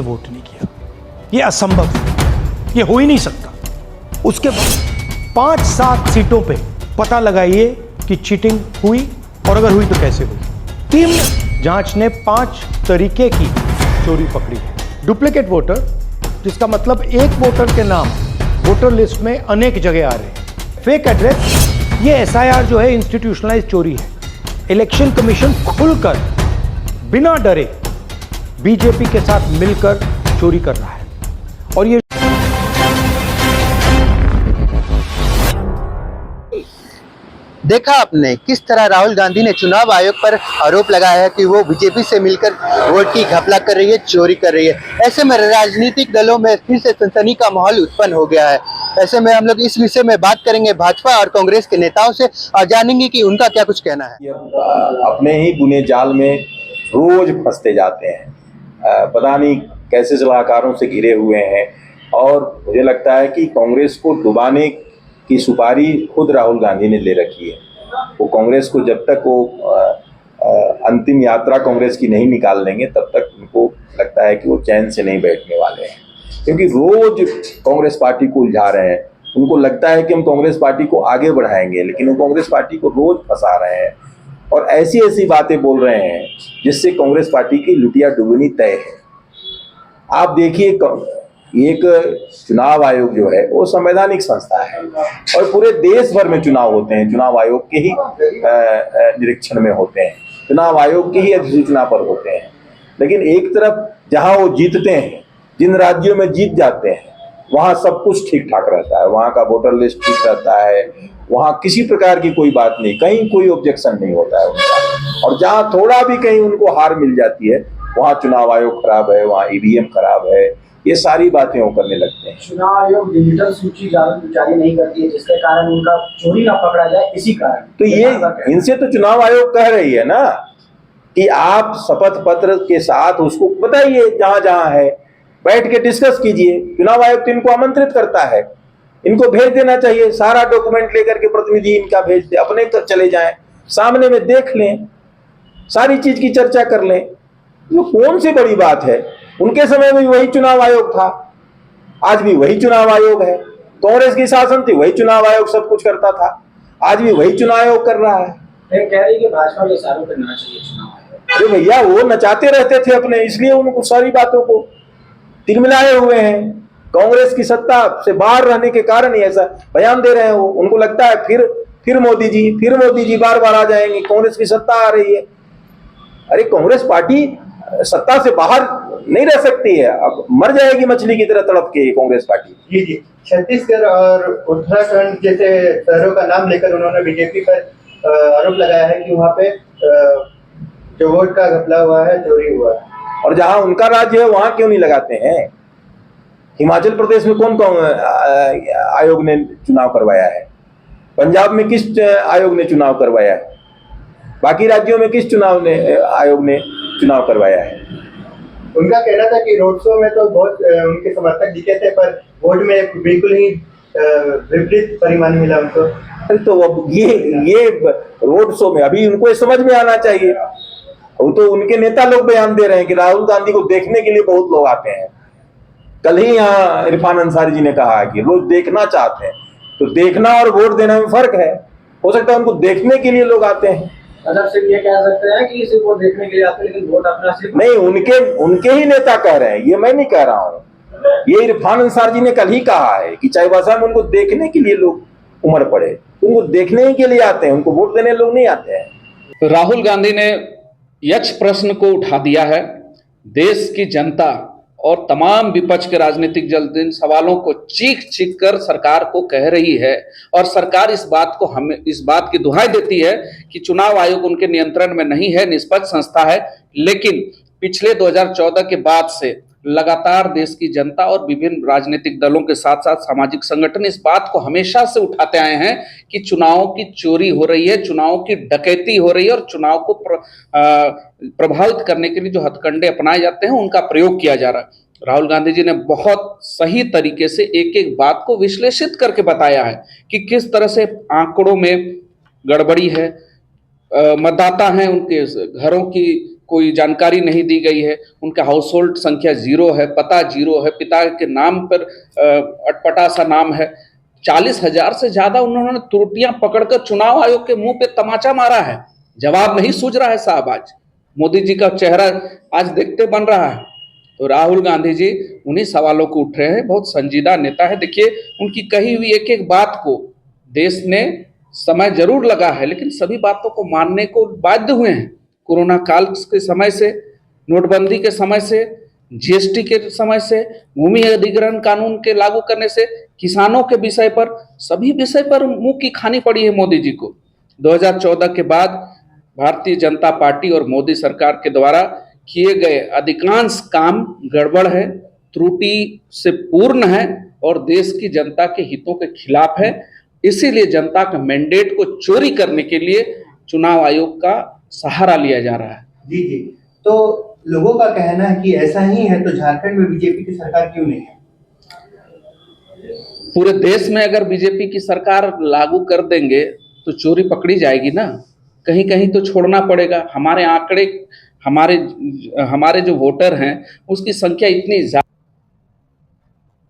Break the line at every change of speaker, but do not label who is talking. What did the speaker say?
Vote नहीं किया। ये असंभव है, ये हो ही नहीं सकता। उसके बाद 5-7 सीटों पे पता लगाइए कि चीटिंग हुई, और अगर हुई तो कैसे हुई। टीम जांच ने 5 तरीके की चोरी पकड़ी है। डुप्लीकेट वोटर, जिसका मतलब एक वोटर के नाम वोटर लिस्ट में अनेक जगह आ रहे हैं। फेक एड्रेस, ये एसआईआर जो है इंस्टीट्यूशनलाइज चोरी है। इलेक्शन कमीशन खुलकर बिना डरे बीजेपी के साथ मिलकर चोरी कर रहा है। और ये
देखा आपने किस तरह राहुल गांधी ने चुनाव आयोग पर आरोप लगाया है कि वो बीजेपी से मिलकर वोट की घपला कर रही है, चोरी कर रही है। ऐसे में राजनीतिक दलों में फिर से सनसनी का माहौल उत्पन्न हो गया है। ऐसे में हम लोग इस विषय में बात करेंगे भाजपा और कांग्रेस के नेताओं से और जानेंगे कि उनका क्या कुछ कहना है।
अपने ही बुने जाल में रोज फंसते जाते हैं। पता नहीं कैसे सलाहकारों से घिरे हुए हैं, और मुझे लगता है कि कांग्रेस को डुबाने की सुपारी खुद राहुल गांधी ने ले रखी है। वो कांग्रेस को जब तक वो अंतिम यात्रा कांग्रेस की नहीं निकाल लेंगे, तब तक उनको लगता है कि वो चैन से नहीं बैठने वाले हैं, क्योंकि रोज कांग्रेस पार्टी को उलझा रहे हैं। उनको लगता है कि हम कांग्रेस पार्टी को आगे बढ़ाएंगे, लेकिन वो कांग्रेस पार्टी को रोज फंसा रहे हैं और ऐसी ऐसी बातें बोल रहे हैं जिससे कांग्रेस पार्टी की लुटिया डुबनी तय है। आप देखिए, एक चुनाव आयोग जो है वो संवैधानिक संस्था है और पूरे देश भर में चुनाव होते हैं, चुनाव आयोग के ही निरीक्षण में होते हैं, चुनाव आयोग की ही अधिसूचना पर होते हैं। लेकिन एक तरफ जहां वो जीतते हैं, जिन राज्यों में जीत जाते हैं, वहां सब कुछ ठीक ठाक रहता है, वहां का वोटर लिस्ट ठीक रहता है, वहां किसी प्रकार की कोई बात नहीं, कहीं कोई ऑब्जेक्शन नहीं होता है उनका। और जहां थोड़ा भी कहीं उनको हार मिल जाती है, वहां चुनाव आयोग खराब है, वहां ईवीएम खराब है, ये सारी बातें वो करने लगते हैं।
चुनाव आयोग डिजिटल सूची जारी नहीं करती है, जिसके कारण उनका चोरी ना पकड़ा जाए, इसी कारण।
तो ये इनसे तो चुनाव आयोग कह रही है ना कि आप शपथ पत्र के साथ उसको बताइए, जहां जहां है बैठ के डिस्कस कीजिए। चुनाव आयोग तो इनको आमंत्रित करता है, इनको भेज देना चाहिए, सारा डॉक्यूमेंट लेकर के प्रतिनिधि इनका भेज दे, अपने तो चले जाएं, सामने में देख लें, सारी चीज की चर्चा कर लें। तो कौन सी बड़ी बात है? उनके समय में वही चुनाव आयोग था, आज भी वही चुनाव आयोग है। कांग्रेस की शासन थी, वही चुनाव आयोग सब कुछ करता था, आज भी वही चुनाव आयोग कर रहा है।
कह रही कि भाजपा के सारों पे नचा चाहिए चुनाव आयोग।
अरे भैया, वो नचाते रहते थे अपने, इसलिए उनको सारी बातों को तिलमिलाए हुए हैं। कांग्रेस की सत्ता से बाहर रहने के कारण ही ऐसा बयान दे रहे हैं। वो उनको लगता है फिर मोदी जी बार बार आ जाएंगे, कांग्रेस की सत्ता आ रही है। अरे कांग्रेस पार्टी सत्ता से बाहर नहीं रह सकती है, अब मर जाएगी मछली की तरह तड़प के कांग्रेस पार्टी।
जी, छत्तीसगढ़ और उत्तराखंड जैसे शहरों का नाम लेकर उन्होंने बीजेपी पर आरोप लगाया है कि वहाँ पे जो वोट का घपला हुआ है, चोरी हुआ है।
और जहां उनका राज्य है वहां क्यों नहीं लगाते हैं? हिमाचल प्रदेश में कौन आयोग ने चुनाव करवाया है? पंजाब में किस आयोग ने चुनाव करवाया है? बाकी राज्यों में किस आयोग ने चुनाव करवाया है?
उनका कहना था कि रोड शो में तो बहुत उनके समर्थक दिखे थे, पर वोट में बिल्कुल ही विपरीत परिणाम मिला उनको।
तो अब ये रोड शो में अभी उनको समझ में आना चाहिए। वो तो उनके नेता लोग बयान दे रहे हैं कि राहुल गांधी को देखने के लिए बहुत लोग आते हैं। कल ही यहाँ इरफान अंसारी जी ने कहा कि लोग देखना चाहते हैं, तो देखना और वोट देना में फर्क है। हो सकता है उनको देखने के लिए लोग आते हैं।
मतलब सिर्फ ये कह सकते हैं कि सिर्फ वो देखने के लिए आते हैं, लेकिन वोट अपना सिर्फ
नहीं, उनके ही नेता कह रहे हैं, ये मैं नहीं कह रहा हूँ। ये इरफान अंसारी जी ने कल ही कहा है कि चाईबासा में उनको देखने के लिए लोग उमड़ पड़े, उनको देखने ही के लिए आते हैं, उनको वोट देने लोग नहीं आते हैं।
तो राहुल गांधी ने यक्ष प्रश्न को उठा दिया है। देश की जनता और तमाम विपक्ष के राजनीतिक दल इन सवालों को चीख कर सरकार को कह रही है, और सरकार इस बात की दुहाई देती है कि चुनाव आयोग उनके नियंत्रण में नहीं है, निष्पक्ष संस्था है। लेकिन पिछले 2014 के बाद से लगातार देश की जनता और विभिन्न राजनीतिक दलों के साथ साथ सामाजिक संगठन इस बात को हमेशा से उठाते आए हैं कि चुनावों की चोरी हो रही है, चुनावों की डकैती हो रही है, और चुनाव को प्रभावित करने के लिए जो हथकंडे अपनाए जाते हैं उनका प्रयोग किया जा रहा है। राहुल गांधी जी ने बहुत सही तरीके से एक एक बात को विश्लेषित करके बताया है कि किस तरह से आंकड़ों में गड़बड़ी है, मतदाता हैं उनके घरों की कोई जानकारी नहीं दी गई है, उनका हाउस होल्ड संख्या 0 है, पता 0 है, पिता के नाम पर अटपटा सा नाम है। 40,000 से ज्यादा उन्होंने त्रुटियां पकड़कर चुनाव आयोग के मुंह पे तमाचा मारा है। जवाब नहीं सूझ रहा है साहब। आज मोदी जी का चेहरा आज देखते बन रहा है। तो राहुल गांधी जी उन्हीं सवालों को उठ रहे हैं। बहुत संजीदा नेता है। देखिए, उनकी कही हुई एक एक बात को देश ने समय जरूर लगा है, लेकिन सभी बातों को मानने को बाध्य हुए हैं। कोरोना काल के समय से, नोटबंदी के समय से, जीएसटी के समय से, भूमि अधिग्रहण कानून के लागू करने से, किसानों के विषय पर, सभी विषय पर मुंह की खानी पड़ी है मोदी जी को। 2014 के बाद भारतीय जनता पार्टी और मोदी सरकार के द्वारा किए गए अधिकांश काम गड़बड़ है, त्रुटि से पूर्ण है और देश की जनता के हितों के खिलाफ है। इसीलिए जनता का मैंडेट को चोरी करने के लिए चुनाव आयोग का सहारा लिया जा रहा है।
जी जी, तो लोगों का कहना है कि ऐसा ही है तो झारखंड में बीजेपी की सरकार क्यों नहीं है?
पूरे देश में अगर बीजेपी की सरकार लागू कर देंगे तो चोरी पकड़ी जाएगी ना, कहीं कहीं तो छोड़ना पड़ेगा। हमारे आंकड़े, हमारे जो वोटर हैं उसकी संख्या इतनी